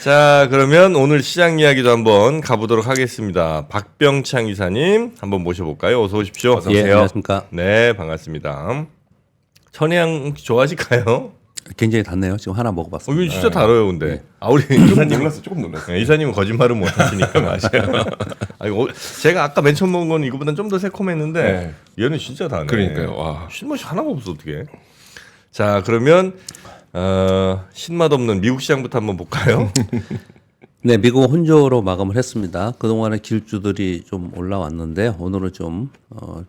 자, 그러면 오늘 시장 이야기도 한번 가보도록 하겠습니다. 박병창 이사님 한번 모셔볼까요? 어서 오십시오. 어서 오세요. 안녕하십니까. 네, 반갑습니다. 천혜향 혹시 좋아하실까요? 굉장히 달네요. 지금 하나 먹어봤습니다. 이거 진짜 달아요, 근데. 아, 우리 조금 놀랐어요. 네, 이사님은 거짓말은 못하시니까 맞아요. 아니, 제가 아까 맨 처음 먹은 건 이거보다 좀 더 새콤했는데 얘는 진짜 다네. 그러니까요. 와. 신맛이 하나가 없어 어떻게? 자, 그러면 신맛 없는 미국 시장부터 한번 볼까요? 네, 미국 혼조로 마감을 했습니다. 그동안에 길주들이 좀 올라왔는데 오늘은 좀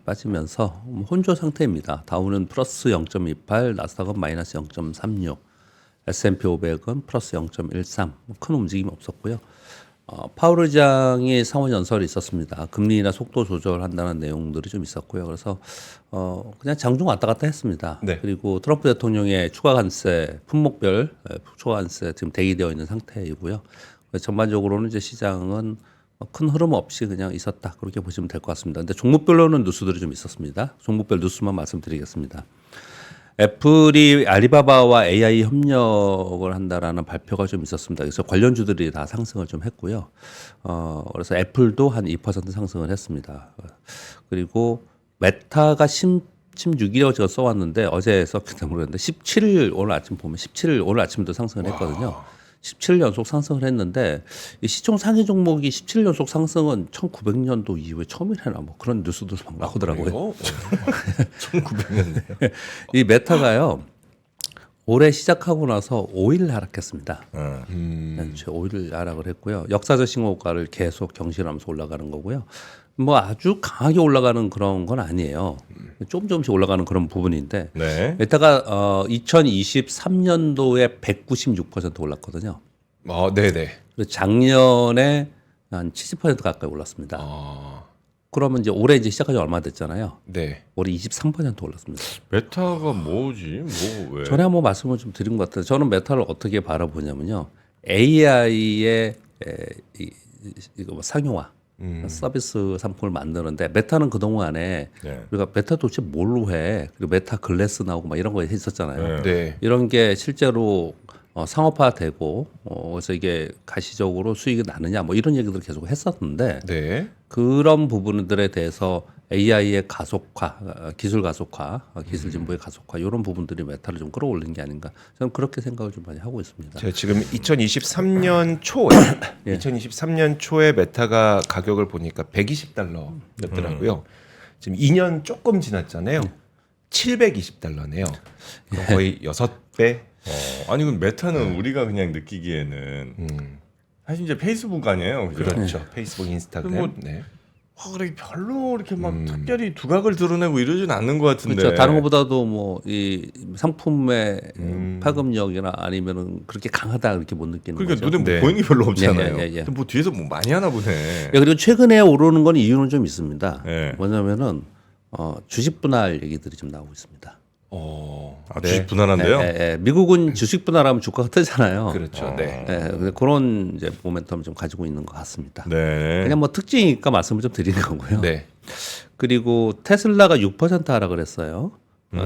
빠지면서 혼조 상태입니다. 다우는 플러스 0.28, 나스닥은 마이너스 0.36, S&P 500은 플러스 0.13, 큰 움직임이 없었고요. 파월 의장이 상원 연설이 있었습니다. 금리나 속도 조절한다는 내용들이 좀 있었고요. 그래서 그냥 장중 왔다 갔다 했습니다. 네. 그리고 트럼프 대통령의 추가 관세, 품목별 추가 관세 지금 대기되어 있는 상태이고요. 전반적으로는 이제 시장은 큰 흐름 없이 그냥 있었다 그렇게 보시면 될 것 같습니다. 근데 종목별로는 뉴스들이 좀 있었습니다. 종목별 뉴스만 말씀드리겠습니다. 애플이 알리바바와 AI 협력을 한다라는 발표가 좀 있었습니다. 그래서 관련주들이 다 상승을 좀 했고요. 그래서 애플도 한 2% 상승을 했습니다. 그리고 메타가 16일이라고 제가 써왔는데 어제 썼기 때문에 그랬는데 17일 오늘 아침 보면 17일 오늘 아침도 상승을 했거든요. 17일 연속 상승을 했는데 이 시총 상위 종목이 17일 연속 상승은 1900년도 이후에 처음이래나 뭐 그런 뉴스도 막 나오더라고요. 1900년대요. 이 메타가요 올해 시작하고 나서 5일 하락했습니다. 연초에 5일 하락을 했고요. 역사적 신고가를 계속 경신하면서 올라가는 거고요. 뭐 아주 강하게 올라가는 그런 건 아니에요. 조금씩 올라가는 그런 부분인데 네. 메타가 2023년도에 196% 올랐거든요. 네네. 그래서 작년에 한 70% 가까이 올랐습니다. 그러면 이제 올해 이제 시작한 지 얼마 됐잖아요. 네. 올해 23% 올랐습니다. 메타가 뭐지? 뭐 왜? 전에 한번 말씀을 좀 드린 것 같아요. 저는 메타를 어떻게 바라보냐면요. AI의 이거 뭐 상용화, 서비스 상품을 만드는데 메타는 그동안에 네. 우리가 메타 도대체 뭘로 해? 그리고 메타 글래스 나오고 막 이런 거 했었잖아요. 네. 이런 게 실제로 상업화되고 그래서 이게 가시적으로 수익이 나느냐 뭐 이런 얘기들 계속 했었는데 네. 그런 부분들에 대해서 AI의 가속화, 기술 가속화, 기술 진보의 가속화 이런 부분들이 메타를 좀 끌어올린 게 아닌가 저는 그렇게 생각을 좀 많이 하고 있습니다. 제가 지금 2023년 초에 2023년 초에 메타가 가격을 보니까 $120였더라고요. 지금 2년 조금 지났잖아요. $720네요. 거의 6배. 아니 그 메타는 우리가 그냥 느끼기에는 사실 이제 페이스북 아니에요. 그죠? 그렇죠. 페이스북, 인스타그램. 뭐 네. 그래 별로 이렇게 막 특별히 두각을 드러내고 이러진 않는 것 같은데. 그렇죠. 다른 것보다도 뭐 이 상품의 파급력이나 아니면은 그렇게 강하다 이렇게 못 느끼는 그러니까 거죠. 눈에 뭐 네. 보이는 게 별로 없잖아요. 예. 근데 뭐 뒤에서 뭐 많이 하나 보네. 예, 그리고 최근에 오르는 건 이유는 좀 있습니다. 예. 뭐냐면은 주식 분할 얘기들이 좀 나오고 있습니다. 아, 주식 분할한데요? 미국은 주식 분할하면 주가가 뜨잖아요. 그렇죠. 네. 근데 그런 이제 모멘텀을 좀 가지고 있는 것 같습니다. 네. 그냥 뭐 특징이니까 말씀을 좀 드리는 거고요. 네. 그리고 테슬라가 6% 하락을 했어요.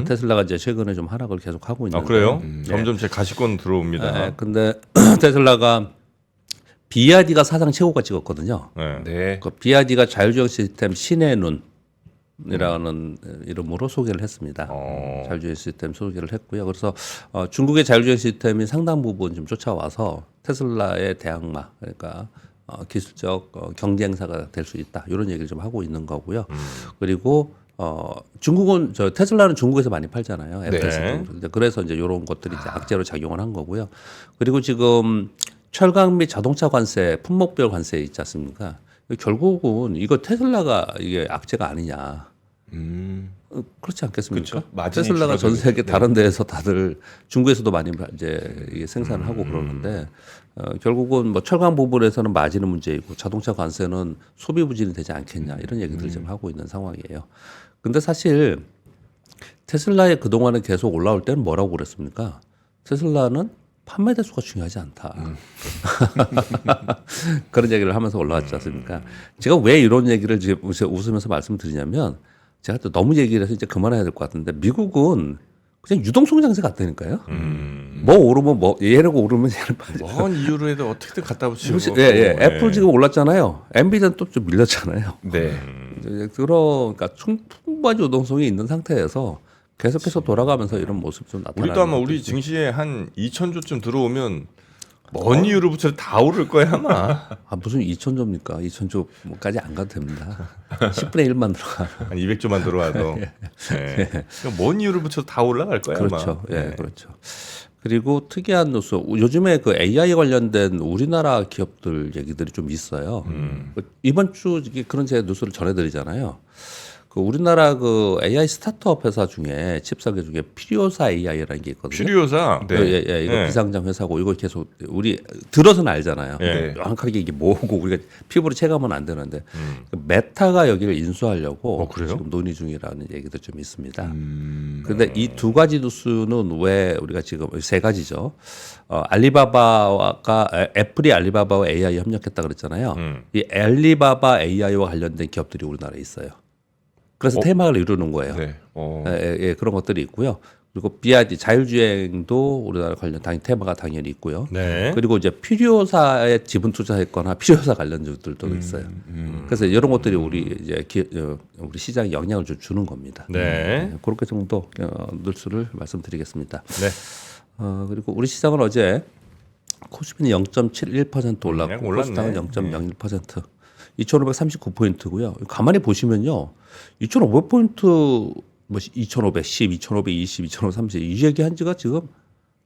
테슬라가 이제 최근에 좀 하락을 계속 하고 있는데. 아 그래요? 점점 제 가시권 들어옵니다. 근데 테슬라가 BRD가 사상 최고가 찍었거든요. 네. 네. 그 BRD가 자율주행 시스템 신의 눈이라는 이름으로 소개를 했습니다. 자율주행 시스템 소개를 했고요. 그래서 중국의 자율주행 시스템이 상당 부분 좀 쫓아와서 테슬라의 대항마, 그러니까 기술적 경쟁사가 될 수 있다. 이런 얘기를 좀 하고 있는 거고요. 그리고 중국은 테슬라는 중국에서 많이 팔잖아요. 애플에서도. 네. 그래서 이제 이런 것들이 이제 악재로 작용을 한 거고요. 그리고 지금 철강 및 자동차 관세, 품목별 관세 있지 않습니까? 결국은 이거 테슬라가 이게 악재가 아니냐. 그렇지 않겠습니까? 그렇죠. 마진이 테슬라가 전 줄어들고. 세계 다른 데에서 다들 중국에서도 많이 이제 이게 생산을 하고 그러는데 결국은 뭐 철강 부분에서는 마진은 문제이고 자동차 관세는 소비 부진이 되지 않겠냐 이런 얘기들을 지금 하고 있는 상황이에요. 근데 사실 테슬라의 그동안은 계속 올라올 때는 뭐라고 그랬습니까? 테슬라는 판매 대수가 중요하지 않다. 그런 얘기를 하면서 올라왔지 않습니까? 제가 왜 이런 얘기를 지금 웃으면서 말씀드리냐면 제가 또 너무 얘기를 해서 이제 그만해야 될 것 같은데 미국은 그냥 유동성 장세 같다니까요. 뭐 오르면 뭐 얘네가 오르면 얘는 빠져. 뭔 이유로 해도 어떻게든 갖다 붙이고. 예. 애플 지금 올랐잖아요. 엔비디아는 또 좀 밀렸잖아요. 네. 그러니까 충분한 유동성이 있는 상태에서 계속해서 돌아가면서 이런 모습 좀 나타나는. 우리도 아마 우리 증시에 한 2,000조쯤 들어오면 뭔 이유로 붙여도 다 오를 거야 아마. 무슨 2,000조입니까? 2,000조까지 안 가도 됩니다. 10분의 1만 들어가. 한 200조만 들어와도. 네. 그러니까 뭔 이유를 붙여도 다 올라갈 거야 그렇죠. 아마. 예, 그렇죠. 그리고 특이한 뉴스, 요즘에 그 AI 관련된 우리나라 기업들 얘기들이 좀 있어요. 이번 주 그런 제 뉴스를 전해드리잖아요. 그 우리나라 그 AI 스타트업 회사 중에 칩사계 중에 피리오사 AI라는 게 있거든요. 퓨리오사. 네. 예, 이거 네. 비상장 회사고 이거 계속 우리 들어서는 알잖아요. 네. 명확하게 이게 뭐고 우리가 피부로 체감은 안 되는데 그 메타가 여기를 인수하려고 그래요? 지금 논의 중이라는 얘기도 좀 있습니다. 그런데 이 두 가지 뉴스는 왜 우리가 지금 세 가지죠. 알리바바가 애플이 알리바바와 AI 협력했다 그랬잖아요. 이 알리바바 AI와 관련된 기업들이 우리나라에 있어요. 그래서 테마를 이루는 거예요. 네. 예, 그런 것들이 있고요. 그리고 BYD 자율주행도 우리나라 관련 테마가 당연히 있고요. 네. 그리고 이제 피리오사에 지분 투자했거나 피리오사 관련주들도 있어요. 그래서 이런 것들이 우리 이제 우리 시장에 영향을 좀 주는 겁니다. 네. 그렇게 정도 뉴스를 말씀드리겠습니다. 네. 그리고 우리 시장은 어제 코스피는 0.71% 올랐고 약간 올랐네. 코스닥은 0.01%. 2,539포인트고요. 가만히 보시면요. 2,500포인트, 뭐 2,510, 2,520, 2,530 이 얘기한 지가 지금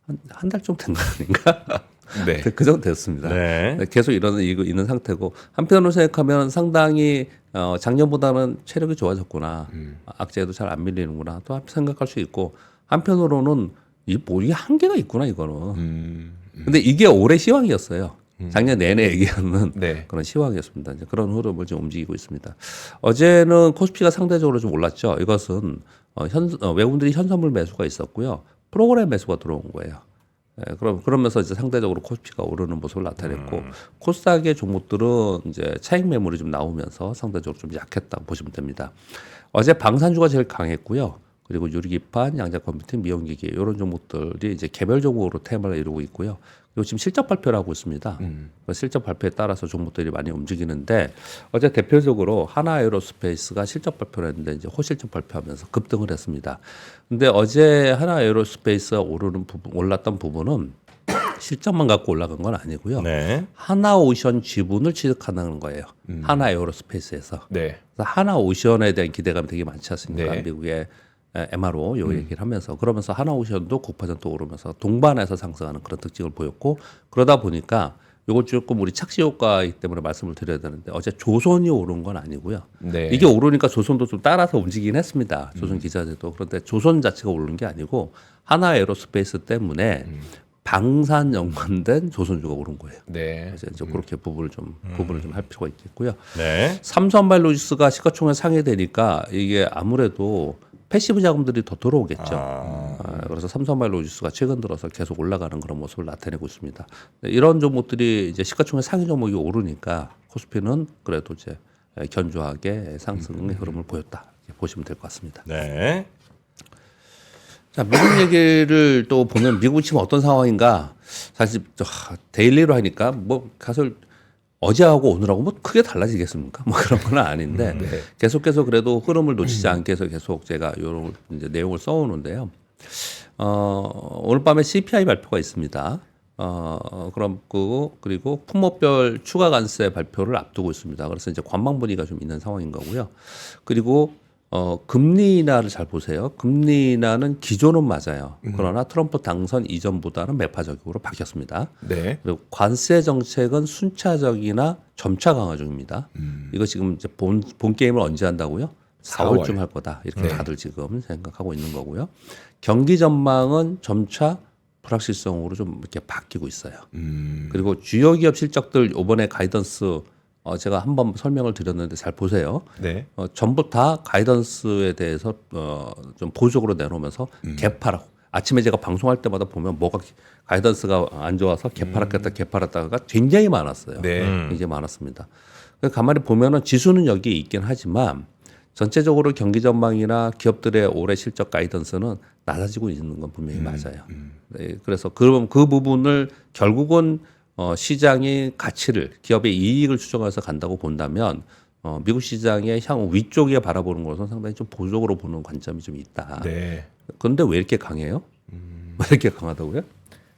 한 달 좀 된 거 아닌가? 네. 그 정도 됐습니다. 네. 계속 있는 상태고 한편으로 생각하면 상당히 작년보다는 체력이 좋아졌구나. 악재도 잘 안 밀리는구나. 또 생각할 수 있고 한편으로는 이게 한계가 있구나 이거는. 근데 이게 올해 시황이었어요. 작년 내내 얘기하는 네. 그런 시황이었습니다. 이제 그런 흐름을 좀 움직이고 있습니다. 어제는 코스피가 상대적으로 좀 올랐죠. 이것은 외국인들이 현선물 매수가 있었고요. 프로그램 매수가 들어온 거예요. 예, 그러면서 이제 상대적으로 코스피가 오르는 모습을 나타냈고 코스닥의 종목들은 이제 차익 매물이 좀 나오면서 상대적으로 좀 약했다고 보시면 됩니다. 어제 방산주가 제일 강했고요. 그리고 유리기판, 양자 컴퓨팅, 미용기기 이런 종목들이 이제 개별 종목으로 테마를 이루고 있고요. 그리고 지금 실적 발표를 하고 있습니다. 실적 발표에 따라서 종목들이 많이 움직이는데 어제 대표적으로 하나에어로스페이스가 실적 발표를 했는데 이제 호실적 발표하면서 급등을 했습니다. 근데 어제 하나에어로스페이스가 올랐던 부분은 실적만 갖고 올라간 건 아니고요. 네. 하나오션 지분을 취득하는 거예요. 하나에어로스페이스에서. 네. 그래서 하나오션에 대한 기대감이 되게 많지 않습니까? 네. 미국의 MRO 요 얘기를 하면서 그러면서 하나오션도 9% 오르면서 동반해서 상승하는 그런 특징을 보였고 그러다 보니까 요거 조금 우리 착시 효과이기 때문에 말씀을 드려야 되는데 어제 조선이 오른 건 아니고요. 네. 이게 오르니까 조선도 좀 따라서 움직이긴 했습니다. 조선 기자재도. 그런데 조선 자체가 오르는 게 아니고 하나에어로스페이스 때문에 방산 연관된 조선주가 오른 거예요. 네. 그래서 이제 그렇게 부분을 좀 할 필요가 있겠고요. 네. 삼성발로지스가 시가총액 상회되니까 이게 아무래도 패시브 자금들이 더 들어오겠죠. 그래서 삼성발로지스가 최근 들어서 계속 올라가는 그런 모습을 나타내고 있습니다. 이런 종목들이 이제 시가총액 상위 종목이 오르니까 코스피는 그래도 이제 견조하게 상승의 흐름을 보였다. 이렇게 보시면 될 것 같습니다. 네. 자, 미국 얘기를 또 보면 미국이 지금 어떤 상황인가? 사실 데일리로 하니까 뭐 사실 어제하고 오늘하고 뭐 크게 달라지겠습니까? 뭐 그런 건 아닌데 계속해서 그래도 흐름을 놓치지 않게 해서 계속 제가 이런 이제 내용을 써오는데요. 오늘 밤에 CPI 발표가 있습니다. 그리고 품목별 추가 관세 발표를 앞두고 있습니다. 그래서 이제 관망 분위기가 좀 있는 상황인 거고요. 그리고 금리 인하를 잘 보세요. 금리 인하는 기조는 맞아요. 그러나 트럼프 당선 이전보다는 매파적으로 바뀌었습니다. 네. 그리고 관세 정책은 순차적이나 점차 강화 중입니다. 이거 지금 이제 본 게임을 언제 한다고요? 4월쯤 할 거다. 이렇게 다들 지금 생각하고 있는 거고요. 경기 전망은 점차 불확실성으로 좀 이렇게 바뀌고 있어요. 그리고 주요 기업 실적들 이번에 가이던스 제가 한번 설명을 드렸는데 잘 보세요. 네. 전부 다 가이던스에 대해서 좀 보수적으로 내놓으면서 개파라고. 아침에 제가 방송할 때마다 보면 뭐가 가이던스가 안 좋아서 개파랐다가 굉장히 많았어요. 네. 굉장히 많았습니다. 가만히 보면은 지수는 여기에 있긴 하지만 전체적으로 경기 전망이나 기업들의 올해 실적 가이던스는 낮아지고 있는 건 분명히 맞아요. 네, 그래서 그 부분을 결국은 시장의 가치를 기업의 이익을 추정해서 간다고 본다면 미국 시장의 향후 위쪽에 바라보는 것은 상당히 좀 보수적으로 보는 관점이 좀 있다. 네. 그런데 왜 이렇게 강해요? 왜 이렇게 강하다고요?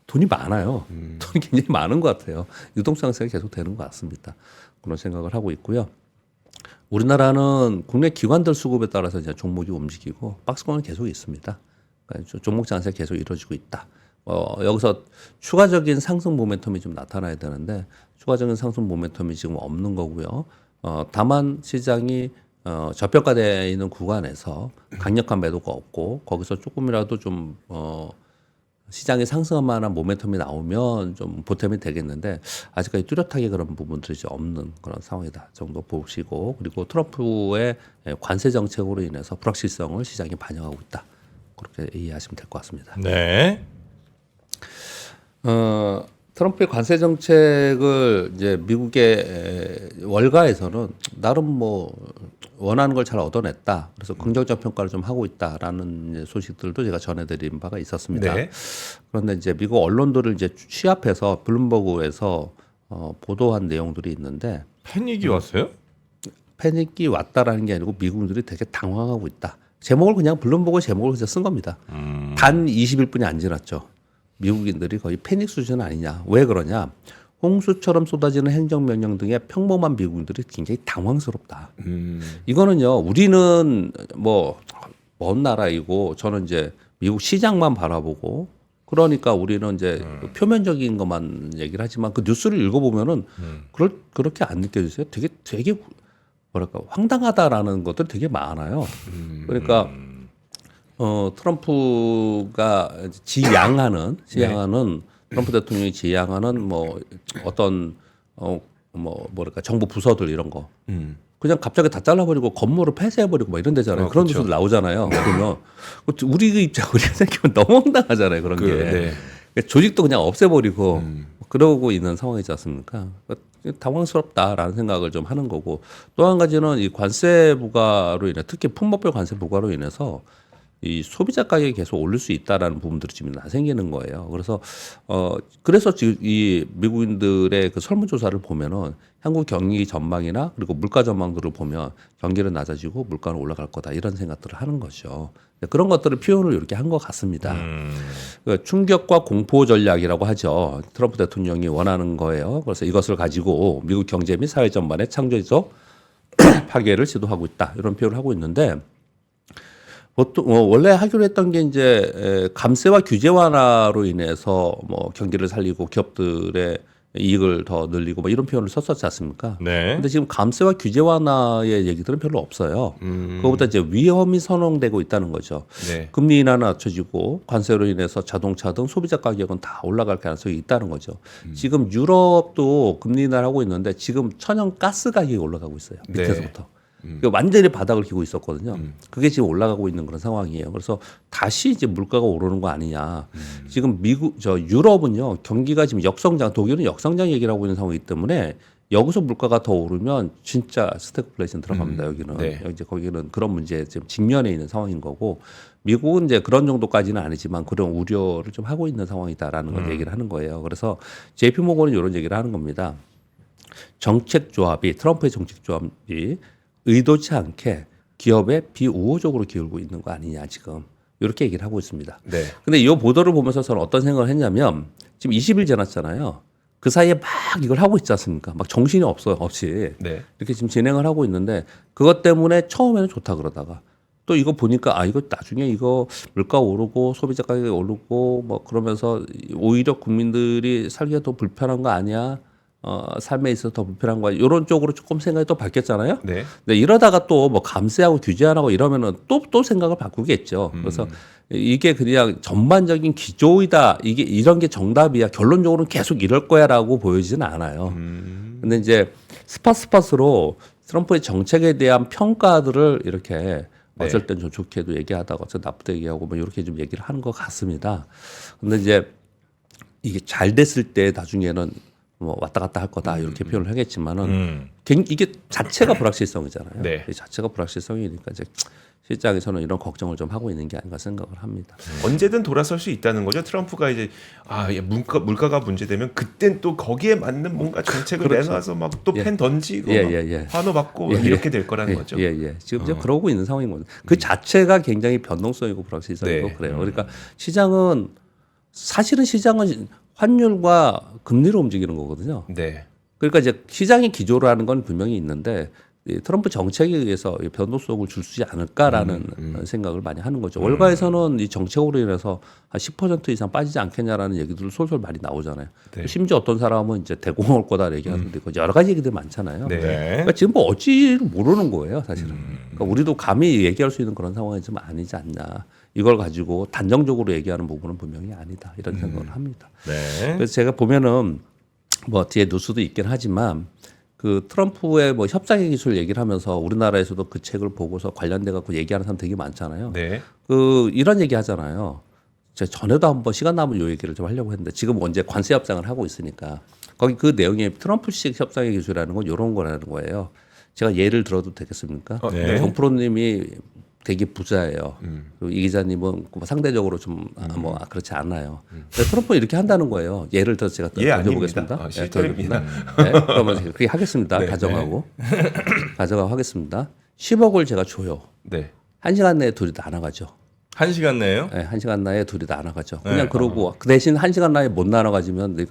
돈이 많아요. 돈이 굉장히 많은 것 같아요. 유동성 상승이 계속 되는 것 같습니다. 그런 생각을 하고 있고요. 우리나라는 국내 기관들 수급에 따라서 이제 종목이 움직이고 박스권은 계속 있습니다. 그러니까 종목 장세가 계속 이루어지고 있다. 여기서 추가적인 상승 모멘텀이 좀 나타나야 되는데 추가적인 상승 모멘텀이 지금 없는 거고요. 다만 시장이 저평가되어 있는 구간에서 강력한 매도가 없고 거기서 조금이라도 좀 시장이 상승할 만한 모멘텀이 나오면 좀 보탬이 되겠는데 아직까지 뚜렷하게 그런 부분들이 좀 없는 그런 상황이다 정도 보시고 그리고 트럼프의 관세 정책으로 인해서 불확실성을 시장이 반영하고 있다 그렇게 이해하시면 될 것 같습니다. 네. 트럼프의 관세 정책을 이제 미국의 월가에서는 나름 뭐 원하는 걸 잘 얻어냈다. 그래서 긍정적 평가를 좀 하고 있다라는 이제 소식들도 제가 전해드린 바가 있었습니다. 네. 그런데 이제 미국 언론들을 이제 취합해서 블룸버그에서 보도한 내용들이 있는데 패닉이 왔어요? 패닉이 왔다라는 게 아니고 미국인들이 되게 당황하고 있다. 제목을 그냥 블룸버그 제목을 그냥 쓴 겁니다. 단 20일뿐이 안 지났죠. 미국인들이 거의 패닉 수준 아니냐. 왜 그러냐. 홍수처럼 쏟아지는 행정명령 등의 평범한 미국인들이 굉장히 당황스럽다. 이거는요. 우리는 뭐 먼 나라이고 저는 이제 미국 시장만 바라보고 그러니까 우리는 이제 표면적인 것만 얘기를 하지만 그 뉴스를 읽어보면은 그렇게 안 느껴지세요? 되게 뭐랄까 황당하다라는 것들 되게 많아요. 그러니까 트럼프가 지향하는 트럼프 대통령이 지향하는 뭐 어떤 뭐랄까 정부 부서들 이런 거 그냥 갑자기 다 잘라버리고 건물을 폐쇄해버리고 막 이런 데잖아요. 그런 그렇죠. 뉴스도 나오잖아요. 그러면 우리 입장 우리가 생각하면 너무 황당하잖아요. 그런 게 네. 조직도 그냥 없애버리고 그러고 있는 상황이지 않습니까? 당황스럽다라는 생각을 좀 하는 거고 또 한 가지는 이 관세 부과로 인해 특히 품목별 관세 부과로 인해서 이 소비자 가격이 계속 오를 수 있다라는 부분들이 지금 생기는 거예요. 그래서 지금 이 미국인들의 그 설문조사를 보면은 한국 경기 전망이나 그리고 물가 전망들을 보면 경기는 낮아지고 물가는 올라갈 거다 이런 생각들을 하는 거죠. 그런 것들을 표현을 이렇게 한 것 같습니다. 그 충격과 공포 전략이라고 하죠. 트럼프 대통령이 원하는 거예요. 그래서 이것을 가지고 미국 경제 및 사회 전반의 창조적 파괴를 시도하고 있다 이런 표현을 하고 있는데. 보통 원래 하기로 했던 게 이제 감세와 규제 완화로 인해서 뭐 경기를 살리고 기업들의 이익을 더 늘리고 뭐 이런 표현을 썼었지 않습니까? 네. 근데 지금 감세와 규제 완화의 얘기들은 별로 없어요. 그거보다 이제 위험이 선홍되고 있다는 거죠. 네. 금리 인하는 낮춰지고 관세로 인해서 자동차 등 소비자 가격은 다 올라갈 가능성이 있다는 거죠. 지금 유럽도 금리 인하를 하고 있는데 지금 천연 가스 가격이 올라가고 있어요. 밑에서부터. 그러니까 완전히 바닥을 기고 있었거든요. 그게 지금 올라가고 있는 그런 상황이에요. 그래서 다시 이제 물가가 오르는 거 아니냐. 지금 유럽은요 경기가 지금 역성장, 독일은 역성장 얘기를 하고 있는 상황이기 때문에 여기서 물가가 더 오르면 진짜 스태그플레이션 들어갑니다. 여기는 네. 이제 거기는 그런 문제에 지금 직면해 있는 상황인 거고 미국은 이제 그런 정도까지는 아니지만 그런 우려를 좀 하고 있는 상황이다라는 걸 얘기를 하는 거예요. 그래서 JP 모건은 이런 얘기를 하는 겁니다. 트럼프의 정책 조합이 의도치 않게 기업에 비우호적으로 기울고 있는 거 아니냐 지금 이렇게 얘기를 하고 있습니다. 네. 근데 이 보도를 보면서 저는 어떤 생각을 했냐면 지금 20일 지났잖아요. 그 사이에 막 이걸 하고 있지 않습니까? 막 정신이 없이 네. 이렇게 지금 진행을 하고 있는데 그것 때문에 처음에는 좋다 그러다가 또 이거 보니까 이거 나중에 이거 물가 오르고 소비자 가격이 오르고 뭐 그러면서 오히려 국민들이 살기가 더 불편한 거 아니야? 삶에 있어서 더 불편한 거야. 이런 쪽으로 조금 생각이 또 바뀌었잖아요. 네. 근데 이러다가 또 뭐 감세하고 규제하고 이러면은 또 생각을 바꾸겠죠. 그래서 이게 그냥 전반적인 기조이다. 이런 게 정답이야. 결론적으로는 계속 이럴 거야라고 보여지는 않아요. 근데 이제 스팟스로 트럼프의 정책에 대한 평가들을 이렇게 어쩔 땐 좀 좋게도 얘기하다가 어쩔 땐 나쁘게 얘기하고 뭐 이렇게 좀 얘기를 하는 것 같습니다. 근데 이제 이게 잘 됐을 때 나중에는 뭐 왔다 갔다 할 거다 이렇게 표현을 하겠지만은 이게 자체가 불확실성이잖아요. 네. 이 자체가 불확실성이니까 이제 실장에서는 이런 걱정을 좀 하고 있는 게 아닌가 생각을 합니다. 언제든 돌아설 수 있다는 거죠. 트럼프가 이제 물가가 문제되면 그땐 또 거기에 맞는 뭔가 정책을 그렇죠. 내놔서 막 또 펜 던지고 환호 받고 이렇게 될 거라는 거죠. 지금 이제 그러고 있는 상황인 거죠. 그 자체가 굉장히 변동성이고 불확실성이고 네. 그래요. 그러니까 사실은 시장은 환율과 금리로 움직이는 거거든요. 네. 그러니까 이제 시장의 기조를 하는 건 분명히 있는데 이 트럼프 정책에 의해서 이 변동성을 줄 수 있지 않을까라는 생각을 많이 하는 거죠. 월가에서는 이 정책으로 인해서 한 10% 이상 빠지지 않겠냐라는 얘기들 솔솔 많이 나오잖아요. 네. 심지어 어떤 사람은 이제 대공황 올 거다 얘기하는데 여러 가지 얘기들 많잖아요. 네. 그러니까 지금 뭐 어찌를 모르는 거예요, 사실은. 그러니까 우리도 감히 얘기할 수 있는 그런 상황이 좀 아니지 않냐. 이걸 가지고 단정적으로 얘기하는 부분은 분명히 아니다. 이런 생각을 합니다. 네. 그래서 제가 보면은 뭐 뒤에 뉴스도 있긴 하지만 그 트럼프의 뭐 협상의 기술 얘기를 하면서 우리나라에서도 그 책을 보고서 관련돼 갖고 얘기하는 사람 되게 많잖아요. 네. 그 이런 얘기 하잖아요. 제가 전에도 한번 시간 남은 요 얘기를 좀 하려고 했는데 지금 언제 관세 협상을 하고 있으니까 거기 그 내용에 트럼프식 협상의 기술이라는 건 이런 거라는 거예요. 제가 예를 들어도 되겠습니까? 네. 정프로님이 되게 부자예요. 그리고 이 기자님은 상대적으로 좀 뭐 그렇지 않아요. 근데 트럼프 이렇게 한다는 거예요. 예를 들어서 제가 예, 던져보겠습니다. 아닙니다. 실제입니다. 네, 그러면 그렇게 하겠습니다. 네, 가정하고 가정하고 하겠습니다. 10억을 제가 줘요. 네. 1시간 내에 둘이 다 나가죠. 1시간 내요? 네, 1시간 내에 둘이 다 나가죠. 네. 그냥 그러고 그 대신 1시간 내에 못 나가지면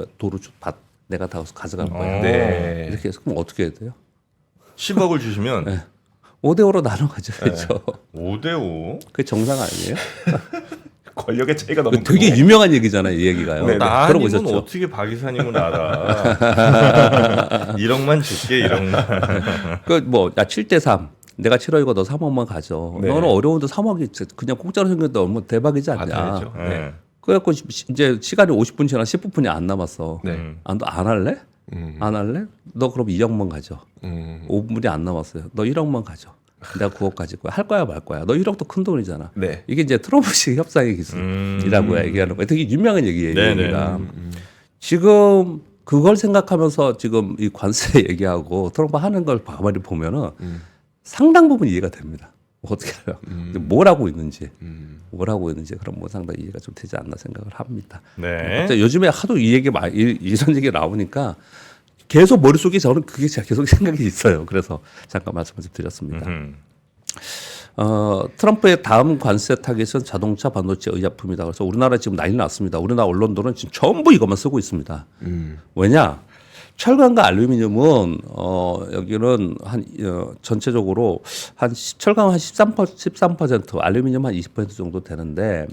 내가 다 가져갈 거야. 네. 이렇게 해서 그럼 어떻게 해야 돼요? 10억을 주시면 5대5로 나눠가죠. 그렇죠. 5대5. 그게 정상 아니에요? 권력의 차이가 너무 되게 크고. 유명한 얘기잖아요. 이 얘기가요. 네, 네. 나 아니면 들어보셨죠? 어떻게 박 이사님은 알아. 1억만 줄게 1억만. 그뭐 7대3. 내가 7억이고 너 3억만 가져. 네. 너는 어려운데 3억이 그냥 공짜로 생겼는데 얼마나 대박이지 않냐. 받아야죠. 네. 그래갖고 이제 시간이 50분 지나 10분이 안 남았어. 네. 너 안 할래? 안 할래? 너 그럼 2억만 가져. 5분이 안 남았어요. 너 1억만 가져. 내가 9억 가질 거야. 할 거야 말 거야. 너 1억도 큰 돈이잖아. 네. 이게 이제 트럼프식 협상의 기술이라고 얘기하는 거예요. 되게 유명한 얘기예요. 이 네네. 얘기가. 지금 그걸 생각하면서 지금 이 관세 얘기하고 트럼프 하는 걸 가만히 보면은 상당 부분 이해가 됩니다. 어떻게 해요? 뭘 하고 있는지, 그럼 뭐 상당히 이해가 좀 되지 않나 생각을 합니다. 네. 근데 요즘에 하도 이 얘기 이런 얘기 나오니까 계속 머릿속에 저는 그게 계속 생각이 있어요. 그래서 잠깐 말씀을 좀 드렸습니다. 트럼프의 다음 관세 타깃은 자동차, 반도체, 의약품이다. 그래서 우리나라 지금 난리 났습니다. 우리나라 언론들은 지금 전부 이것만 쓰고 있습니다. 왜냐? 철강과 알루미늄은 여기는 전체적으로 철강 한 13%, 알루미늄 한 20% 정도 되는데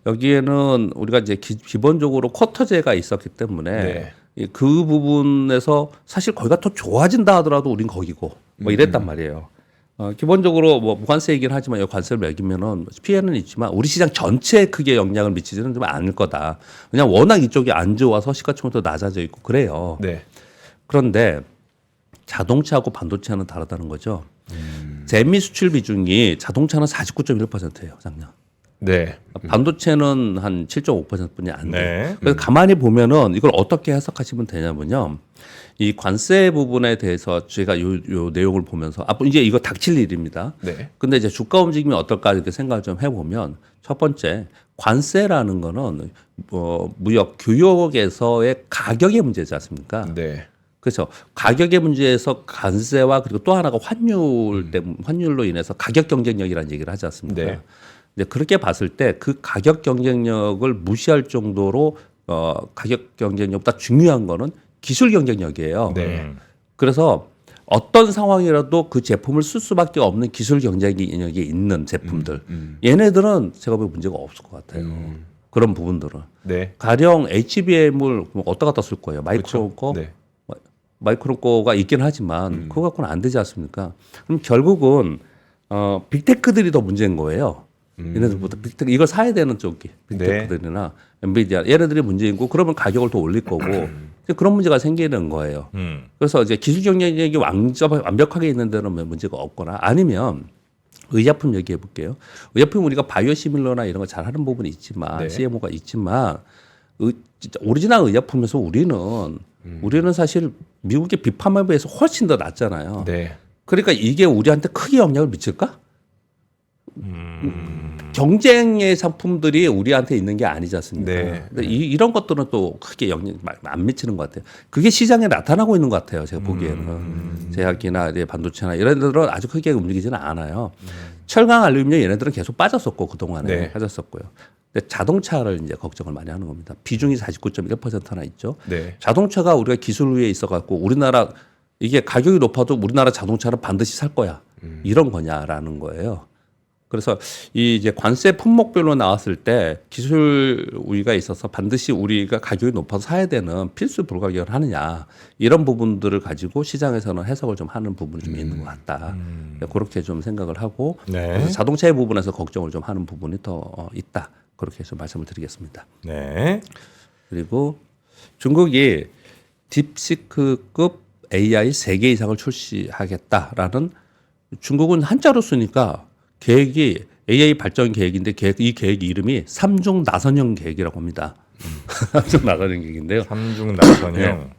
여기에는 우리가 이제 기본적으로 쿼터제가 있었기 때문에 네. 그 부분에서 사실 거기가 더 좋아진다 하더라도 우린 거기고 뭐 이랬단 말이에요. 기본적으로 뭐 무관세이긴 하지만 이 관세를 매기면은 피해는 있지만 우리 시장 전체에 크게 영향을 미치지는 좀 않을 거다. 왜냐하면 워낙 이쪽이 안 좋아서 시가총액도 낮아져 있고 그래요. 네. 그런데 자동차하고 반도체는 다르다는 거죠. 재미 수출 비중이 자동차는 49.1%예요, 작년. 네. 반도체는 한 7.5%뿐이 안 돼요. 네. 그래서 가만히 보면은 이걸 어떻게 해석하시면 되냐면요. 이 관세 부분에 대해서 제가 요 내용을 보면서 이제 이거 닥칠 일입니다. 네. 근데 이제 주가 움직임이 어떨까 이렇게 생각을 좀 해보면 첫 번째 관세라는 거는 무역 규역에서의 가격의 문제지 않습니까? 네. 그렇죠. 가격의 문제에서 관세와 그리고 또 하나가 환율로 인해서 가격 경쟁력이라는 얘기를 하지 않습니까? 네. 이제 그렇게 봤을 때 그 가격 경쟁력을 무시할 정도로 가격 경쟁력보다 중요한 거는 기술 경쟁력이에요. 네. 그래서 어떤 상황이라도 그 제품을 쓸 수밖에 없는 기술 경쟁력이 있는 제품들, 얘네들은 제가 보기엔 문제가 없을 것 같아요. 그런 부분들은. 네. 가령 HBM을 어디다 갖다 쓸 거예요? 마이크론 거? 네. 마이크론 거가 있긴 하지만 그거 갖고는 안 되지 않습니까? 그럼 결국은 빅테크들이 더 문제인 거예요. 얘네들보다 빅테크 이걸 사야 되는 쪽이 빅테크들이나 엔비디아 얘네들이 문제이고 그러면 가격을 더 올릴 거고 그런 문제가 생기는 거예요. 그래서 이제 기술 경쟁력이 완벽하게 있는 데는 문제가 없거나 아니면 의약품 얘기해 볼게요. 의약품 우리가 바이오시밀러나 이런 거 잘하는 부분이 있지만 네. CMO가 있지만 진짜 오리지널 의약품에서 우리는 우리는 사실 미국의 비판에 비해서 훨씬 더 낫잖아요. 네. 그러니까 이게 우리한테 크게 영향을 미칠까? 경쟁의 상품들이 우리한테 있는 게 아니지 않습니까? 네. 근데 이런 것들은 또 크게 영향 안 미치는 것 같아요. 그게 시장에 나타나고 있는 것 같아요. 제가 보기에는 제약이나 이제 반도체나 이런 데들은 아주 크게 움직이지는 않아요. 철강, 알루미늄 얘네들은 계속 빠졌었고 그동안에 네. 빠졌었고요. 근데 자동차를 이제 걱정을 많이 하는 겁니다. 비중이 49.1%나 있죠. 네. 자동차가 우리가 기술 위에 있어갖고 우리나라 이게 가격이 높아도 우리나라 자동차는 반드시 살 거야. 이런 거냐라는 거예요. 그래서 이 이제 관세 품목별로 나왔을 때 기술 우위가 있어서 반드시 우리가 가격이 높아서 사야 되는 필수 불가결을 하느냐 이런 부분들을 가지고 시장에서는 해석을 좀 하는 부분이 좀 있는 것 같다. 그렇게 좀 생각을 하고 네. 그래서 자동차의 부분에서 걱정을 좀 하는 부분이 더 있다. 그렇게 좀 말씀을 드리겠습니다. 네. 그리고 중국이 딥시크급 AI 3개 이상을 출시하겠다라는 중국은 한자로 쓰니까 계획이 AI 발전 계획인데 이 계획 이름이 삼중 나선형 계획이라고 합니다. 삼중 나선형 계획인데요. 삼중 나선형.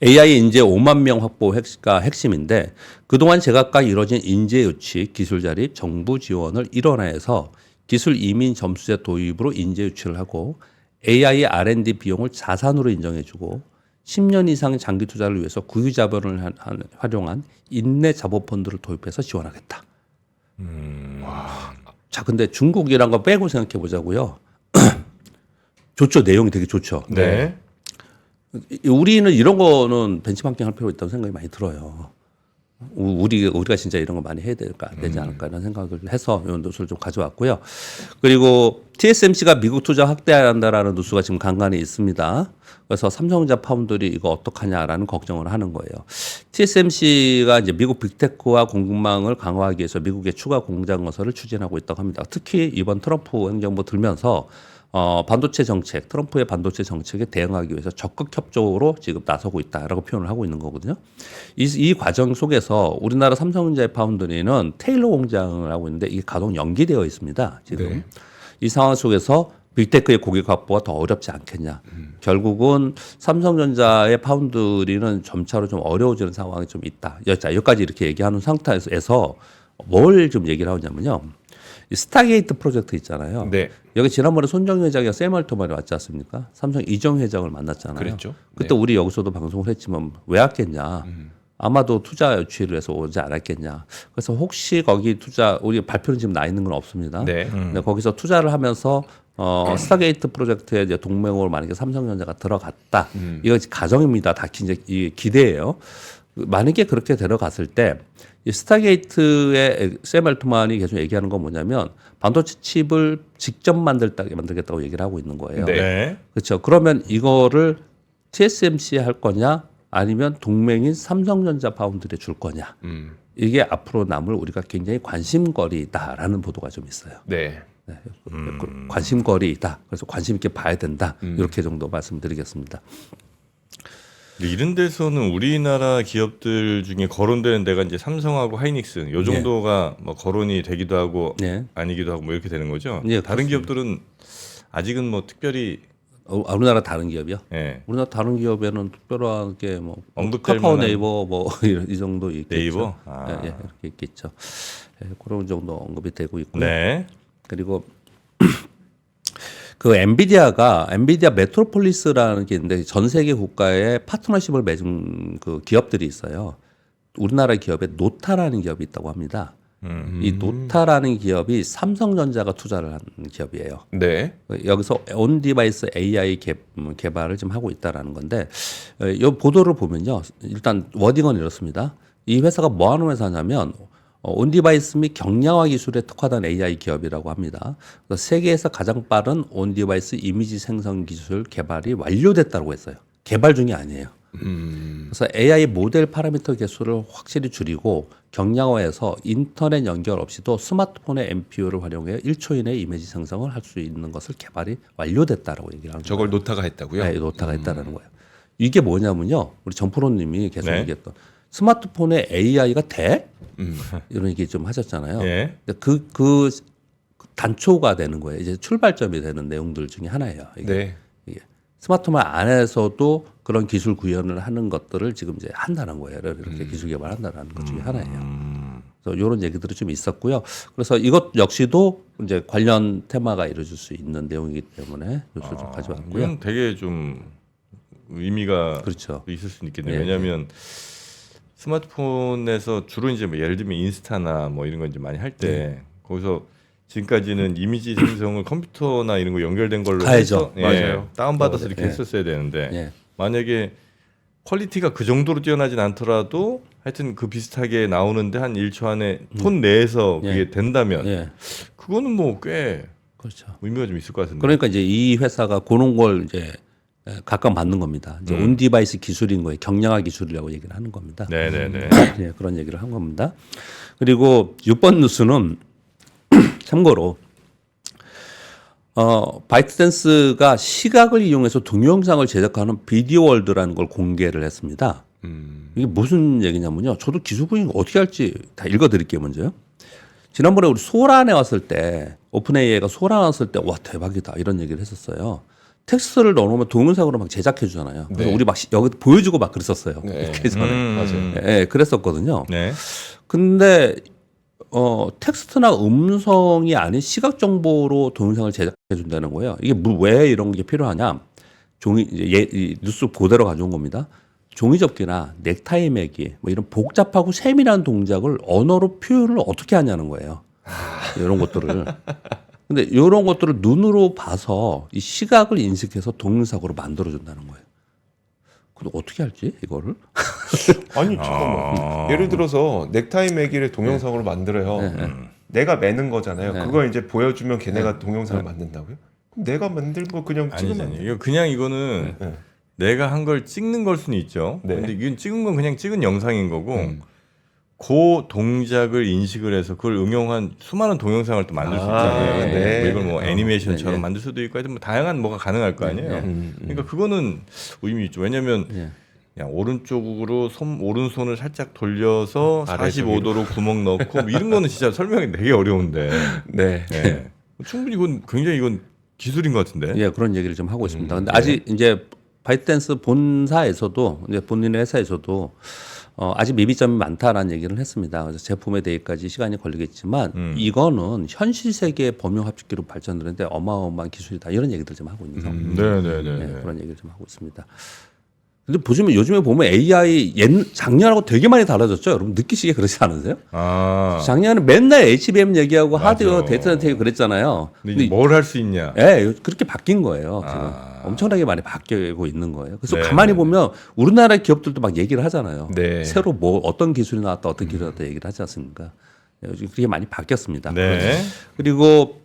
AI 인재 5만 명 확보가 핵심인데 그동안 제각각 이뤄진 인재 유치, 기술 자립, 정부 지원을 일원화해서 기술 이민 점수제 도입으로 인재 유치를 하고 AI R&D 비용을 자산으로 인정해주고 10년 이상 장기 투자를 위해서 국유 자본을 활용한 인내 자본 펀드를 도입해서 지원하겠다. 자, 근데 중국이란 거 빼고 생각해 보자고요. 좋죠. 내용이 되게 좋죠. 네. 우리는 이런 거는 벤치마킹 할 필요가 있다고 생각이 많이 들어요. 우리가 진짜 이런 거 많이 해야 되지 않을까 이런 생각을 해서 이런 뉴스를 좀 가져왔고요. 그리고 TSMC가 미국 투자 확대한다라는 뉴스가 지금 간간히 있습니다. 그래서 삼성전자 파운드리 이거 어떡하냐라는 걱정을 하는 거예요. TSMC가 이제 미국 빅테크와 공급망을 강화하기 위해서 미국의 추가 공장 건설을 추진하고 있다고 합니다. 특히 이번 트럼프 행정부 들면서 반도체 정책, 트럼프의 반도체 정책에 대응하기 위해서 적극 협조로 지금 나서고 있다라고 표현을 하고 있는 거거든요. 이 과정 속에서 우리나라 삼성전자의 파운드리는 테일러 공장을 하고 있는데 이게 가동 연기되어 있습니다. 지금 네. 이 상황 속에서 빅테크의 고객 확보가 더 어렵지 않겠냐. 결국은 삼성전자의 파운드리는 점차로 좀 어려워지는 상황이 좀 있다. 자, 여기까지 이렇게 얘기하는 상태에서 뭘 좀 얘기를 하냐면요. 이 스타게이트 프로젝트 있잖아요. 네. 여기 지난번에 손정희 회장이 샘 알트만이 왔지 않습니까? 삼성 이정 회장을 만났잖아요. 그랬죠. 그때 우리 여기서도 방송을 했지만 왜 왔겠냐. 아마도 투자 유치를 해서 오지 않았겠냐. 그래서 혹시 거기 투자 우리 발표는 지금 나 있는 건 없습니다. 네. 근데 거기서 투자를 하면서 스타게이트 프로젝트에 이제 동맹으로 만약에 삼성전자가 들어갔다. 이거 가정입니다. 다 이제 기대예요. 만약에 그렇게 들어갔을 때 이 스타게이트의 샘 알트만이 계속 얘기하는 건 뭐냐면 반도체 칩을 직접 만들겠다고 얘기를 하고 있는 거예요. 네. 네. 그렇죠. 그러면 이거를 TSMC에 할 거냐 아니면 동맹인 삼성전자 파운드리에 줄 거냐. 이게 앞으로 남을 우리가 굉장히 관심거리다라는 보도가 좀 있어요. 네. 네, 관심거리이다. 그래서 관심 있게 봐야 된다. 이렇게 정도 말씀드리겠습니다. 이런 데서는 우리나라 기업들 중에 거론되는 데가 이제 삼성하고 하이닉스 요 정도가 뭐 거론이 되기도 하고 네. 아니기도 하고 뭐 이렇게 되는 거죠. 네, 다른 그렇습니다. 기업들은 아직은 뭐 특별히 우리나라 다른 기업이요? 예. 우리나라 다른 기업에는 특별하게 뭐 언급될 카카오 만한- 네이버 뭐 이 정도 있겠죠. 네이버? 예, 이렇게 있겠죠. 예, 그런 정도 언급이 되고 있고요. 네. 그리고 그 엔비디아 메트로폴리스라는 게 있는데 전 세계 국가에 파트너십을 맺은 그 기업들이 있어요. 우리나라 기업에 노타라는 기업이 있다고 합니다. 이 노타라는 기업이 삼성전자가 투자를 한 기업이에요. 네. 여기서 온디바이스 AI 개발을 지금 하고 있다라는 건데 이 보도를 보면요. 일단 워딩은 이렇습니다. 이 회사가 뭐 하는 회사냐면 온디바이스 및 경량화 기술에 특화된 AI 기업이라고 합니다. 그래서 세계에서 가장 빠른 온디바이스 이미지 생성 기술 개발이 완료됐다고 했어요. 개발 중이 아니에요. 그래서 AI 모델 파라미터 개수를 확실히 줄이고 경량화해서 인터넷 연결 없이도 스마트폰의 NPU를 활용해 1초 이내 이미지 생성을 할 수 있는 것을 개발이 완료됐다라고 얘기를 하는 저걸 거예요. 노타가 했다고요? 네, 노타가 있다라는 거예요. 이게 뭐냐면요. 우리 정프로님이 계속 네. 얘기했던 스마트폰에 AI가 돼? 이런 얘기 좀 하셨잖아요. 예. 그 단초가 되는 거예요. 이제 출발점이 되는 내용들 중에 하나예요. 이게. 네. 이게 스마트폰 안에서도 그런 기술 구현을 하는 것들을 지금 이제 한다는 거예요. 이렇게 기술 개발한다는 것 중에 하나예요. 그래서 이런 얘기들이 좀 있었고요. 그래서 이것 역시도 이제 관련 테마가 이루어질 수 있는 내용이기 때문에 뉴스를 좀 가져왔고요. 이건 되게 좀 의미가 그렇죠. 있을 수 있겠네요. 예, 왜냐하면 스마트폰에서 주로 이제 뭐 예를 들면 인스타나 뭐 이런 거 이제 많이 할 때 거기서 지금까지는 이미지 생성을 컴퓨터나 이런 거 연결된 걸로 가야죠. 해서 맞아요. 다운받아서 네, 이렇게 네. 했었어야 되는데 예. 만약에 퀄리티가 그 정도로 뛰어나진 않더라도 하여튼 그 비슷하게 나오는데 한 1초 안에 폰 내에서 그게 예. 된다면 예. 그거는 뭐 꽤 그렇죠. 의미가 좀 있을 것 같은데. 그러니까 이제 이 회사가 그런 걸 이제 각각 만든 겁니다. 이제 온 디바이스 기술인 거예요. 경량화 기술이라고 얘기를 하는 겁니다. 네네네. 예, 그런 얘기를 한 겁니다. 그리고 6번 뉴스는 참고로 바이트댄스가 시각을 이용해서 동영상을 제작하는 비디오 월드라는 걸 공개를 했습니다. 이게 무슨 얘기냐면요. 저도 기술 분야가 어떻게 할지 다 읽어드릴게요. 먼저요. 지난번에 우리 소란에 왔을 때 오픈 AI가 소란 왔을 때 와 대박이다 이런 얘기를 했었어요. 텍스트를 넣어놓으면 동영상으로 막 제작해 주잖아요. 그래서 네. 우리 막 여기 보여주고 막 그랬었어요. 네. 이렇게 전에. 맞아요. 예, 그랬었거든요. 네. 근데 텍스트나 음성이 아닌 시각 정보로 동영상을 제작해 준다는 거예요. 이게 왜 이런 게 필요하냐? 종이 이제 이 뉴스 그대로 가져온 겁니다. 종이 접기나 넥타이 매기 뭐 이런 복잡하고 세밀한 동작을 언어로 표현을 어떻게 하냐는 거예요. 이런 것들을. 근데 이런 것들을 눈으로 봐서 이 시각을 인식해서 동영상으로 만들어 준다는 거예요. 근데 어떻게 할지 이거를? 아니 잠깐만. 예를 들어서 넥타이 매기를 동영상으로 만들어요. 내가 매는 거잖아요. 그걸 이제 보여주면 걔네가 동영상을 만든다고요? 그럼 내가 만든 거 그냥 찍으면 안 아니잖아요. 돼요? 이거 그냥 이거는 네. 내가 한 걸 찍는 걸 수는 있죠. 네. 근데 이건 찍은 건 그냥 찍은 영상인 거고 그 동작을 인식을 해서 그걸 응용한 수많은 동영상을 또 만들 수 있잖아요. 네. 뭐 이걸 뭐 애니메이션처럼 네, 네. 만들 수도 있고 하여튼 뭐 다양한 뭐가 가능할 거 아니에요. 그러니까 그거는 의미 있죠. 왜냐하면 예. 그냥 오른쪽으로 오른손을 살짝 돌려서 아래쪽으로. 45도로 구멍 넣고 뭐 이런 거는 진짜 설명이 되게 어려운데 네. 네. 충분히 이건 굉장히 이건 기술인 것 같은데. 예, 그런 얘기를 좀 하고 있습니다. 근데 아직 이제 바이트댄스 본사에서도 이제 본인의 회사에서도 아직 미비점이 많다라는 얘기를 했습니다. 그래서 제품에 대해까지 시간이 걸리겠지만 이거는 현실 세계의 범용 합식기로 발전되는데 어마어마한 기술이다 이런 얘기들 좀 하고 있는 상황입니다. 네네네. 네, 그런 얘기를 좀 하고 있습니다. 근데 보시면 요즘에 보면 AI 작년하고 되게 많이 달라졌죠. 여러분 느끼시기에 그렇지 않으세요? 아. 작년에 맨날 HBM 얘기하고 맞아. 하드웨어 데이터 센터 얘기 그랬잖아요. 근데 뭘 할 수 있냐? 예, 그렇게 바뀐 거예요. 지금 아. 엄청나게 많이 바뀌고 있는 거예요. 그래서 네, 가만히 네, 보면 우리나라 기업들도 막 얘기를 하잖아요. 네. 새로 뭐 어떤 기술이 나왔다, 어떤 기술이 나왔다 얘기를 하지 않습니까? 예, 요즘 그게 많이 바뀌었습니다. 네. 그리고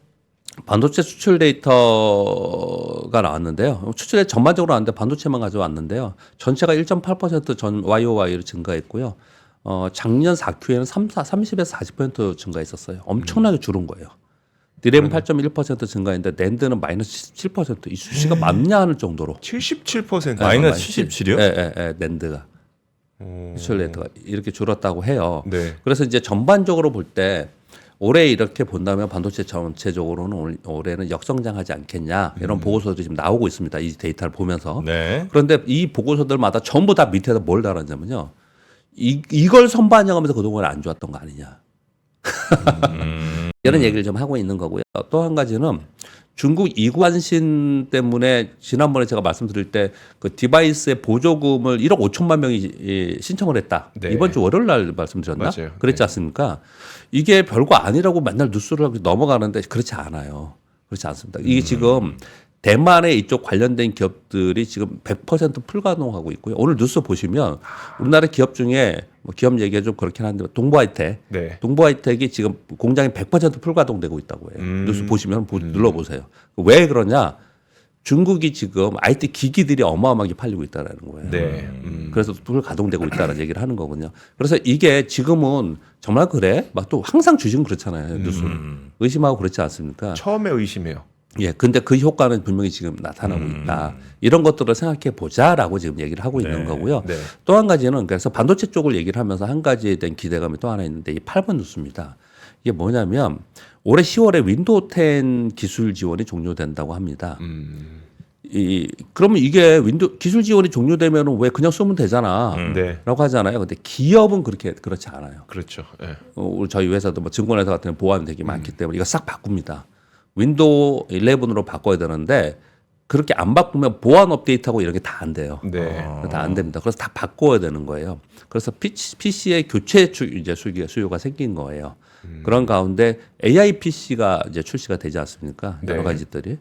반도체 수출 데이터가 나왔는데요. 추출에 전반적으로 나왔는데 반도체만 가져왔는데요. 전체가 1.8% YOY로 증가했고요. 작년 4Q에는 30에서 40% 증가했었어요. 엄청나게 줄은 거예요. 디램은 8.1% 증가했는데 낸드는 마이너스 17%. 이 수치가 맞냐 하는 정도로. 77%. 마이너스 77이요? 예, 낸드가. 수출 데이터가 이렇게 줄었다고 해요. 네. 그래서 이제 전반적으로 볼 때 올해 이렇게 본다면 반도체 전체적으로는 올해는 역성장하지 않겠냐 이런 보고서들이 지금 나오고 있습니다. 이 데이터를 보면서. 네. 그런데 이 보고서들마다 전부 다 밑에다 뭘 달았냐면요. 이걸 선반영하면서 그동안 안 좋았던 거 아니냐. 이런 얘기를 좀 하고 있는 거고요. 또 한 가지는 중국 이관신 때문에 지난번에 제가 말씀드릴 때 그 디바이스의 보조금을 1억 5천만 명이 신청을 했다. 네. 이번 주 월요일 날 말씀드렸나? 맞아요. 그랬지 네. 않습니까? 이게 별거 아니라고 맨날 뉴스를 하고 넘어가는데 그렇지 않아요. 그렇지 않습니다. 이게 지금 대만의 이쪽 관련된 기업들이 지금 100% 풀가동하고 있고요. 오늘 뉴스 보시면 우리나라 기업 중에 뭐 기업 얘기가 좀 그렇긴 한데 동부하이텍, 네. 동부하이텍이 지금 공장이 100% 풀가동되고 있다고 해요. 뉴스 보시면 눌러보세요. 왜 그러냐? 중국이 지금 IT 기기들이 어마어마하게 팔리고 있다라는 거예요. 네. 그래서 풀 가동되고 있다는 얘기를 하는 거거든요. 그래서 이게 지금은 정말 그래? 막 또 항상 주식은 그렇잖아요. 뉴스 의심하고 그렇지 않습니까? 처음에 의심해요. 예, 근데 그 효과는 분명히 지금 나타나고 있다. 이런 것들을 생각해 보자라고 지금 얘기를 하고 있는 거고요. 네. 또 한 가지는 그래서 반도체 쪽을 얘기를 하면서 한 가지에 대한 기대감이 또 하나 있는데 이 8번 뉴스입니다. 이게 뭐냐면 올해 10월에 윈도우 10 기술 지원이 종료된다고 합니다. 그러면 이게 윈도우 기술 지원이 종료되면은 왜 그냥 쓰면 되잖아. 네. 라고 하잖아요. 근데 기업은 그렇지 않아요. 그렇죠. 예. 우리 저희 회사도 뭐 증권회사 같은 경우 보안 되게 많기 때문에 이거 싹 바꿉니다. 윈도우 11으로 바꿔야 되는데 그렇게 안 바꾸면 보안 업데이트하고 이런 게 다 안 돼요. 네. 다 안 됩니다. 그래서 다 바꿔야 되는 거예요. 그래서 PC의 교체 이제 수요가 생긴 거예요. 그런 가운데 AI PC가 이제 출시가 되지 않습니까? 여러 네. 가지들이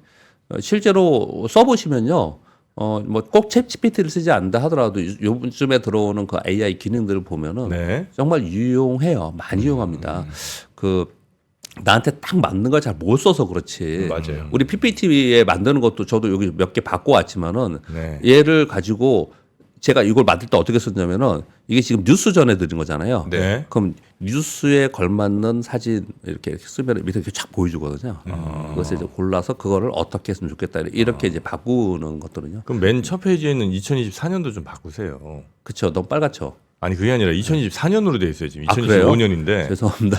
실제로 써보시면요. 뭐 꼭 챗GPT를 쓰지 않는다 하더라도 요즘에 들어오는 그 AI 기능들을 보면은 네. 정말 유용해요. 많이 이용합니다. 그 나한테 딱 맞는 걸 잘 못 써서 그렇지. 맞아요. 우리 PPT에 만드는 것도 저도 여기 몇 개 바꿔 왔지만은 네. 얘를 가지고 제가 이걸 만들 때 어떻게 썼냐면은 이게 지금 뉴스 전해드린 거잖아요. 네. 그럼 뉴스에 걸맞는 사진 이렇게 쓰면 밑에 이렇게 쫙 보여주거든요. 그것을 이제 골라서 그거를 어떻게 했으면 좋겠다 이렇게 이제 바꾸는 것들은요. 그럼 맨 첫 페이지에 있는 2024년도 좀 바꾸세요. 그쵸? 너무 빨갛죠. 아니 그게 아니라 2024년으로 돼 있어요 지금. 아, 그래요? 2025년인데 죄송합니다.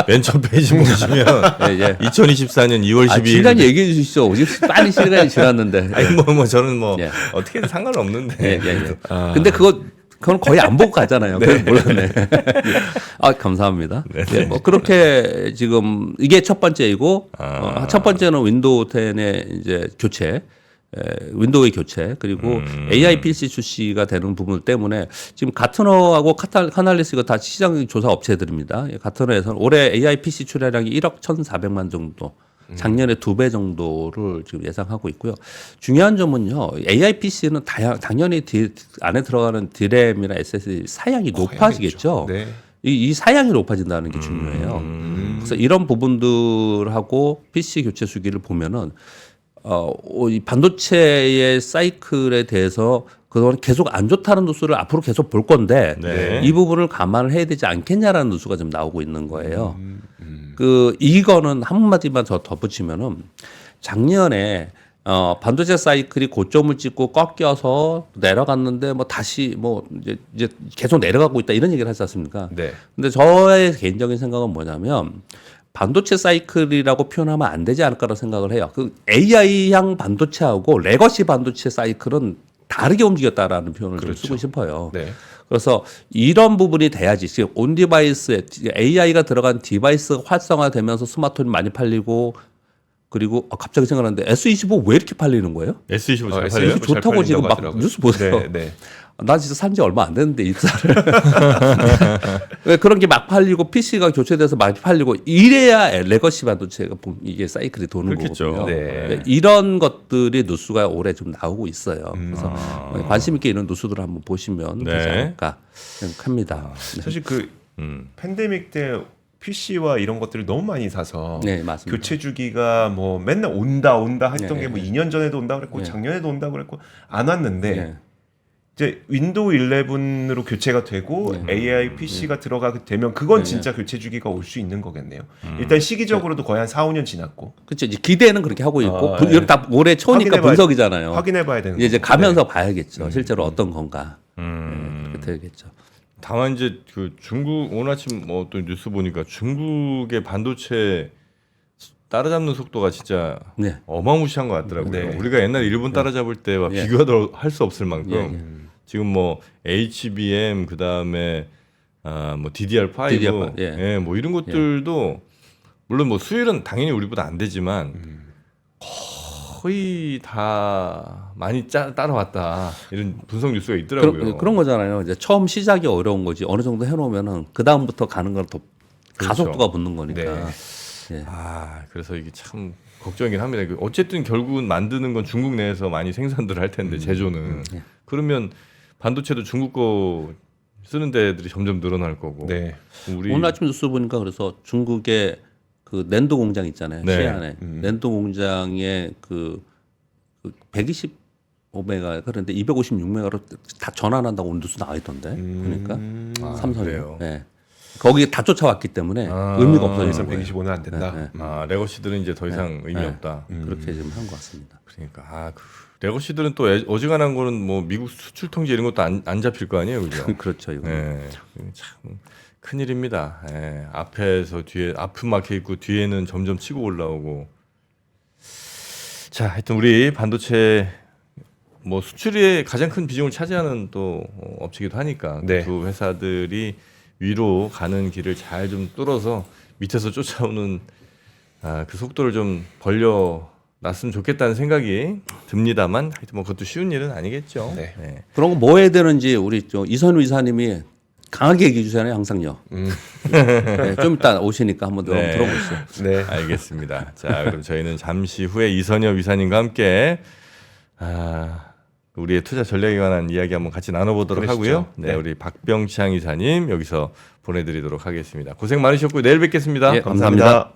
맨 첫 페이지 보시면 예, 예. 2024년 2월 12일. 시간 얘기해 주시죠. 지금 빨리 시간이 지났는데. 아니 뭐 저는 뭐 예. 어떻게든 상관없는데. 예, 예, 예. 근데 그건 거의 안 보고 가잖아요. 네. 몰랐네. 아, 감사합니다. 예, 뭐 그렇게 지금 이게 첫 번째이고 첫 번째는 윈도우 10의 이제 교체. 윈도우의 교체 그리고 AI PC 출시가 되는 부분 때문에 지금 가트너하고 카날리스 이거 다 시장 조사 업체들입니다. 가트너에서는 올해 AI PC 출하량이 1억 1,400만 정도, 작년에 2배 정도를 지금 예상하고 있고요. 중요한 점은요, AI PC는 당연히 안에 들어가는 디램이나 SSD 사양이 높아지겠죠. 네. 이 사양이 높아진다는 게 중요해요. 그래서 이런 부분들하고 PC 교체 수기를 보면은 이 반도체의 사이클에 대해서 그동안 계속 안 좋다는 뉴스를 앞으로 계속 볼 건데 네. 이 부분을 감안을 해야 되지 않겠냐라는 뉴스가 좀 나오고 있는 거예요. 이거는 한마디만 더 덧붙이면은 작년에 반도체 사이클이 고점을 찍고 꺾여서 내려갔는데 뭐 다시 뭐 이제 계속 내려가고 있다 이런 얘기를 하지 않습니까? 네. 근데 저의 개인적인 생각은 뭐냐면 반도체 사이클이라고 표현하면 안 되지 않을까라고 생각을 해요. 그 AI향 반도체하고 레거시 반도체 사이클은 다르게 움직였다라는 표현을 좀 쓰고 싶어요. 네. 그래서 이런 부분이 돼야지. 지금 온 디바이스에 AI가 들어간 디바이스가 활성화되면서 스마트폰이 많이 팔리고 그리고 갑자기 생각나는데 S25 왜 이렇게 팔리는 거예요? S25 잘 S25 팔려요? 잘 좋다고 지금 막 하더라고요. 뉴스 보세요. 네, 네. 난 진짜 산 지 얼마 안 됐는데 입사를 왜 그런 게 막 팔리고 PC가 교체돼서 막 팔리고 이래야 레거시 반도체가 이게 사이클이 도는 그렇겠죠. 거거든요. 네. 이런 것들이 뉴스가 올해 좀 나오고 있어요. 그래서 관심 있게 이런 뉴스들을 한번 보시면 네. 되지 않을까 생각합니다. 사실 그 팬데믹 때 PC와 이런 것들을 너무 많이 사서 네, 맞습니다. 교체 주기가 뭐 맨날 온다 했던 네, 게 뭐 네. 2년 전에도 온다 그랬고 네. 작년에도 온다 그랬고 안 왔는데 네. 이제 윈도우 11으로 교체가 되고 AI PC가 들어가게 되면 그건 진짜 교체 주기가 올 수 있는 거겠네요. 일단 시기적으로도 거의 한 4, 5년 지났고 그렇죠. 이제 기대는 그렇게 하고 있고 네. 이건 다 올해 초니까 분석이잖아요. 확인해 봐야 되는 이제 거고. 가면서 네. 봐야겠죠. 실제로 어떤 건가. 그렇게 되겠죠. 다만 이제 그 중국 오늘 아침 뭐 또 뉴스 보니까 중국의 반도체 따라잡는 속도가 진짜 네. 어마무시한 것 같더라고요. 네. 우리가 옛날 일본 따라잡을 때와 예. 비교도 할 수 없을 만큼 예, 지금 뭐 HBM 그다음에 뭐 DDR5 DDR5, 예. 예, 뭐 이런 것들도 물론 뭐 수율은 당연히 우리보다 안 되지만 거의 다 많이 따라왔다 이런 분석 뉴스가 있더라고요. 그런 거잖아요. 이제 처음 시작이 어려운 거지 어느 정도 해놓으면은 그 다음부터 가는 건 더 그렇죠. 가속도가 붙는 거니까. 네. 예. 그래서 이게 참 걱정이긴 합니다. 어쨌든 결국은 만드는 건 중국 내에서 많이 생산들을 할 텐데 제조는 예. 그러면 반도체도 중국 거 쓰는 데들이 점점 늘어날 거고. 네. 우리 오늘 아침 뉴스 보니까 그래서 중국의 그 낸도 공장 있잖아요. 네. 시안에 낸도 공장에 그 125메가 그런데 256메가로 다 전환한다고 오늘 뉴스 나와 있던데. 그러니까 삼성이. 그래요? 네. 거기에 다 쫓아왔기 때문에 의미가 없어지는 거예요. 125는 안 된다. 네, 네. 레거시들은 이제 더 이상 의미 없다. 그렇게 지금 한 것 같습니다. 그러니까 레거시들은 또 어지간한 거는 뭐 미국 수출 통제 이런 것도 안 잡힐 거 아니에요, 그죠? 그렇죠. 이거. 네, 참 큰일입니다. 예, 앞에서 뒤에 앞은 막혀 있고 뒤에는 점점 치고 올라오고. 자, 하여튼 우리 반도체 뭐 수출의 가장 큰 비중을 차지하는 또 업체기도 하니까 네. 두 회사들이 위로 가는 길을 잘 좀 뚫어서 밑에서 쫓아오는 그 속도를 좀 벌려놨으면 좋겠다는 생각이 듭니다만 하여튼 뭐 그것도 쉬운 일은 아니겠죠. 네. 네. 그런 거 뭐 해야 되는지 우리 이선우 이사님이 강하게 얘기해 주잖아요, 항상요. 네, 좀 이따 오시니까 한번 네. 들어보시죠. 네. 알겠습니다. 자, 그럼 저희는 잠시 후에 이선엽 이사님과 함께 우리의 투자 전략에 관한 이야기 한번 같이 나눠보도록 그러시죠. 하고요. 네, 네. 우리 박병창 이사님 여기서 보내드리도록 하겠습니다. 고생 많으셨고 내일 뵙겠습니다. 예, 감사합니다.